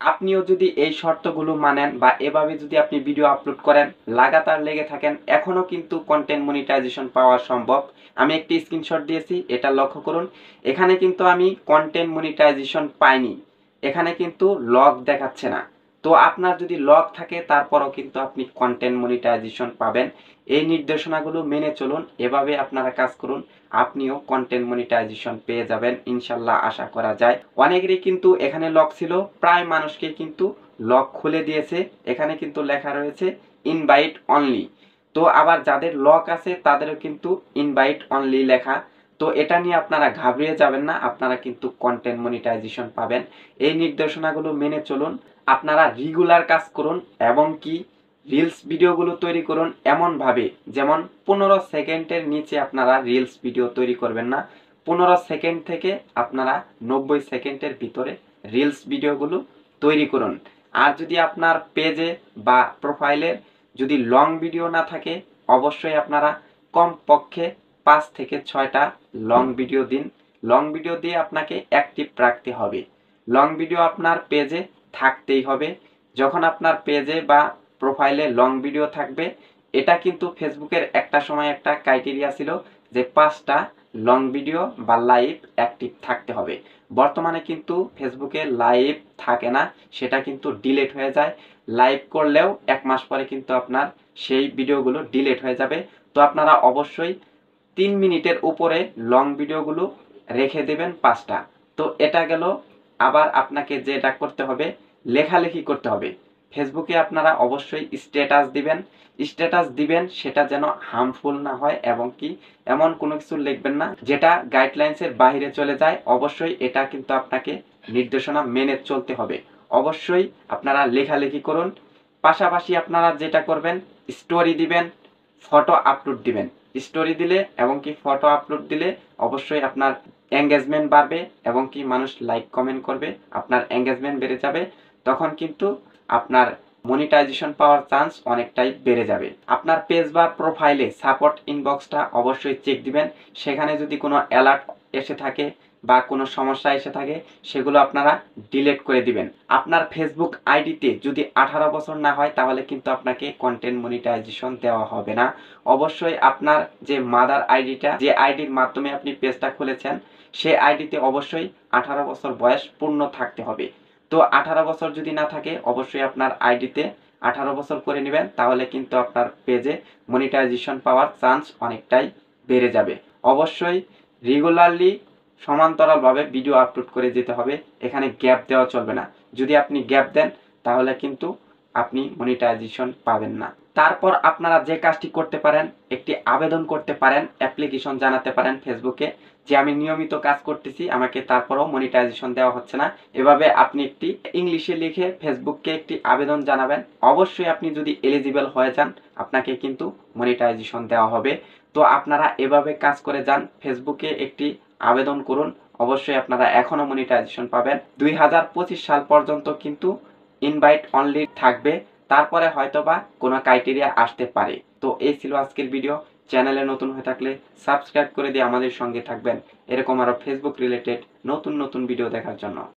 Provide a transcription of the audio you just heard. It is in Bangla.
আপনিও যদি এই শর্তগুলো মানেন বা এভাবে যদি আপনি ভিডিও আপলোড করেন, লাগাতার লেগে থাকেন, এখনো কিন্তু কন্টেন্ট মনিটাইজেশন পাওয়া সম্ভব। আমি একটি স্ক্রিনশট দিয়েছি, এটা লক্ষ্য করুন। এখানে কিন্তু আমি কন্টেন্ট মনিটাইজেশন পাইনি, এখানে কিন্তু লগ দেখাচ্ছে না। তো আপনার যদি লগ থাকে তারপরও কিন্তু আপনি কন্টেন্ট মনিটাইজেশন পাবেন। এই নির্দেশনাগুলো মেনে চলুন, এভাবে আপনারা কাজ করুন, আপনিও কন্টেন্ট মনিটাইজেশন পেয়ে যাবেন ইনশাল্লাহ, আশা করা যায়। অনেকেরই কিন্তু এখানে লক ছিল, প্রায় মানুষকে কিন্তু লক খুলে দিয়েছে। এখানে কিন্তু লেখা রয়েছে ইনভাইট অনলি। তো আবার যাদের লক আছে তাদেরও কিন্তু ইনভাইট অনলি লেখা। তো এটা নিয়ে আপনারা ঘাবড়িয়ে যাবেন না, আপনারা কিন্তু কন্টেন্ট মনিটাইজেশন পাবেন। এই নির্দেশনাগুলো মেনে চলুন, আপনারা রেগুলার কাজ করুন এবং কি রিলস ভিডিওগুলো তৈরি করুন এমনভাবে যেমন 15 সেকেন্ডের নিচে আপনারা রিলস ভিডিও তৈরি করবেন না। 15 সেকেন্ড থেকে আপনারা 90 সেকেন্ডের ভিতরে রিলস ভিডিওগুলো তৈরি করুন। আর যদি আপনার পেজে বা প্রোফাইলে যদি লং ভিডিও না থাকে, অবশ্যই আপনারা কমপক্ষে 5 থেকে 6টা লং ভিডিও দিন। লং ভিডিও দিয়ে আপনাকে অ্যাক্টিভ রাখতে হবে, লং ভিডিও আপনার পেজে থাকতেই হবে। যখন আপনার পেজে বা প্রোফাইলে লং ভিডিও থাকবে, এটা কিন্তু ফেসবুকের একটা সময় একটা ক্রাইটেরিয়া ছিল যে 5টা লং ভিডিও বা লাইভ অ্যাক্টিভ থাকতে হবে। বর্তমানে কিন্তু ফেসবুকে লাইভ থাকে না, সেটা কিন্তু ডিলেট হয়ে যায়। লাইভ করলেও 1 মাস পরে কিন্তু আপনার সেই ভিডিওগুলো ডিলেট হয়ে যাবে। তো আপনারা অবশ্যই 3 মিনিটের উপরে লং ভিডিওগুলো রেখে দেবেন 5টা। তো এটা গেল। আবার আপনাকে যেটা করতে হবে, লেখালেখি করতে হবে। ফেসবুকে আপনারা অবশ্যই স্ট্যাটাস দিবেন। স্ট্যাটাস দিবেন সেটা যেন হার্মফুল না হয় এবং কি এমন কোনো কিছু লিখবেন না যেটা গাইডলাইন্সের বাইরে চলে যায়। অবশ্যই এটা কিন্তু আপনাকে নির্দেশনা মেনে চলতে হবে। অবশ্যই আপনারা লেখালেখি করুন। পাশাপাশি আপনারা যেটা করবেন, স্টোরি দিবেন, ফটো আপলোড দিবেন। স্টোরি দিলে এবং কি ফটো আপলোড দিলে অবশ্যই আপনার এঙ্গেজমেন্ট বাড়বে এবং কি মানুষ লাইক কমেন্ট করবে, আপনার এঙ্গেজমেন্ট বেড়ে যাবে। তখন কিন্তু আপনার মনিটাইজেশন পাওয়ার চান্স অনেকটাই বেড়ে যাবে। আপনার পেজ বা প্রোফাইলে সাপোর্ট ইনবক্সটা অবশ্যই চেক দিবেন। সেখানে যদি কোনো অ্যালার্ট এসে থাকে বা কোনো সমস্যা এসে থাকে, সেগুলো আপনারা ডিলিট করে দিবেন। আপনার ফেসবুক আইডিতে যদি 18 বছর না হয় তাহলে কিন্তু আপনাকে কন্টেন্ট মনিটাইজেশন দেওয়া হবে না। অবশ্যই আপনার যে মাদার আইডিটা, যে আইডির মাধ্যমে আপনি পেজটা খুলেছেন, সেই আইডিতে অবশ্যই 18 বছর বয়স পূর্ণ থাকতে হবে। তো 18 বছর যদি না থাকে, অবশ্যই আপনার আইডিতে 18 বছর করে নেবেন, তাহলে কিন্তু আপনার পেজে মনিটাইজেশন পাওয়ার চান্স অনেকটাই বেড়ে যাবে। অবশ্যই রেগুলারলি সমান্তরালভাবে ভিডিও আপলোড করে যেতে হবে, এখানে গ্যাপ দেওয়া চলবে না। যদি আপনি গ্যাপ দেন তাহলে কিন্তু আপনি মনিটাইজেশন পাবেন না। তারপর আপনারা যে কাজটি করতে পারেন, একটি আবেদন করতে পারেন, অ্যাপ্লিকেশন জানাতে পারেন ফেসবুকে যে আমি নিয়মিত কাজ করতেছি, আমাকে তারপরও মনিটাইজেশন দেওয়া হচ্ছে না। এভাবে আপনি একটি ইংলিশে লিখে ফেসবুককে একটি আবেদন জানাবেন। অবশ্যই আপনি যদি এলিজিবল হয়ে যান, আপনাকে কিন্তু মনিটাইজেশন দেওয়া হবে। তো আপনারা এভাবে কাজ করে যান, ফেসবুকে একটি আবেদন করুন, অবশ্যই আপনারা এখনো মনিটাইজেশন পাবেন। 2025 সাল পর্যন্ত কিন্তু ইনভাইট অনলি থাকবে, তারপরে হয়তোবা কোনো ক্রাইটেরিয়া আসতে পারে। তো এই ছিল আজকের ভিডিও। চ্যানেলে নতুন হয়ে থাকলে সাবস্ক্রাইব করে দিয়ে আমাদের সঙ্গে থাকবেন এরকম আরো ফেসবুক রিলেটেড নতুন নতুন ভিডিও দেখার জন্য।